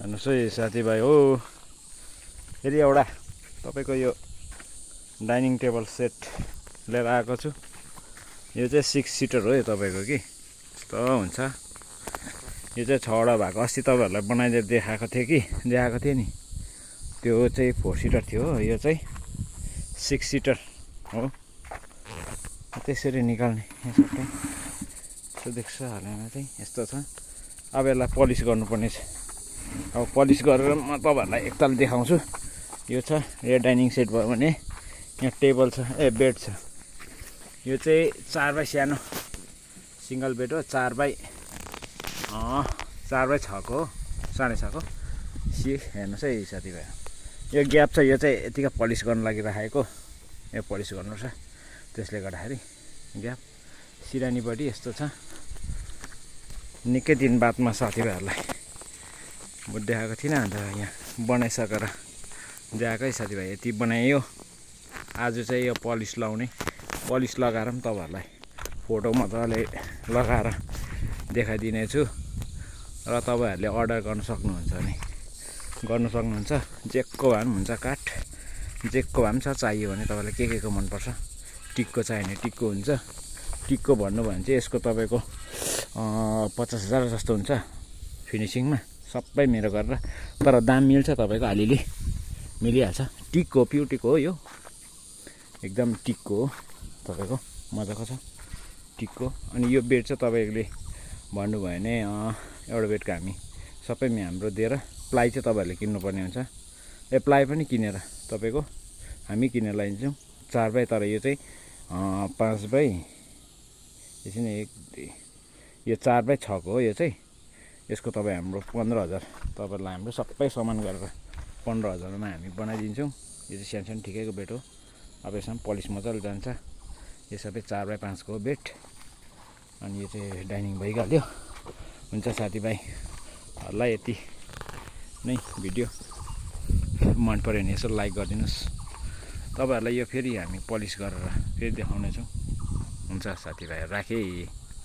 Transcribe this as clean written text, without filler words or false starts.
हेर्नुहोस् है साथीभाइ हो, फेरि एउटा तपाईँको यो डाइनिङ टेबल सेट लिएर आएको छु। यो चाहिँ 6 सिटर हो यो तपाईँको कि यस्तो हुन्छ। यो चाहिँ 6वटा भएको, अस्ति तपाईँहरूलाई बनाइदिएर देखाएको थिएँ नि, त्यो चाहिँ 4 सिटर थियो हो, यो चाहिँ 6 सिटर हो। त्यसरी निकाल्ने यहाँ सबै यसो देख्छ हालैमा चाहिँ यस्तो छ। अब यसलाई पलिस गर्नुपर्ने छ। अब पलिस गरेर म तपाईँहरूलाई एकताल देखाउँछु। यो छ, यो डाइनिङ सेट भयो भने यहाँ टेबल छ, बेड छ। यो चाहिँ 4 बाई सानो सिङ्गल बेड हो, 4 बाई 6 को हो, 6.5 को। हेर्नुहोस् है साथीभाइ, यो ग्याप छ, यो चाहिँ यतिकै पलिस गर्नु लागि राखेको। यो पलिस गर्नु छ, त्यसले गर्दाखेरि ग्याप। सिरानीपट्टि यस्तो छ। निकै दिन बादमा साथीभाइहरूलाई म देखाएको थिइनँ, अन्त यहाँ बनाइसकेर देखाएकै साथीभाइ। यति बनाइयो। आज चाहिँ यो पलिस लगाउने, पलिस लगाएर पनि तपाईँहरूलाई फोटो मजाले लगाएर देखाइदिने छु। र तपाईँहरूले अर्डर गर्नु सक्नुहुन्छ भने गर्नु सक्नुहुन्छ। जेकको भए पनि हुन्छ, काठ जेकको भए पनि छ। चाहियो भने तपाईँलाई के को मनपर्छ, टिकको चाहियो भने टिकको हुन्छ। टिकको भन्नुभयो भने चाहिँ यसको तपाईँको 50,000 जस्तो हुन्छ फिनिसिङमा, सबै मेरो गरेर। तर दाम मिल्छ तपाईँको, अलिअलि मिलिहाल्छ। टिकको प्युटिकको हो यो, एकदम टिकको हो तपाईँको, मजाको छ टिकको। अनि यो बेड चाहिँ तपाईँले भन्नुभयो भने एउटा बेडको हामी सबै हाम्रो दिएर, प्लाई चाहिँ तपाईँहरूले किन्नुपर्ने हुन्छ। प्लाई पनि किनेर तपाईँको हामी किनेर लगाइदिन्छौँ 4 बाई। तर यो चाहिँ 5 बाई यसरी 1 2, यो 4 बाई 6 को हो। यो चाहिँ यसको तपाईँ हाम्रो 15,000, तपाईँहरूलाई हाम्रो सबै सामान गरेर 15,000मा हामी बनाइदिन्छौँ। यो चाहिँ सानो ठिकैको बेड हो। अब यसमा पलिस मजाले जान्छ। यो सबै 4 बाई 5 को बेड। अनि यो चाहिँ डाइनिङ भइहाल्यो। हुन्छ साथीभाइहरूलाई यति नै भिडियो मन पऱ्यो भने यसो लाइक गरिदिनुहोस्। तपाईँहरूलाई यो फेरि हामी पलिस गरेर फेरि देखाउनेछौँ। हुन्छ साथीभाइहरू, राखेँ।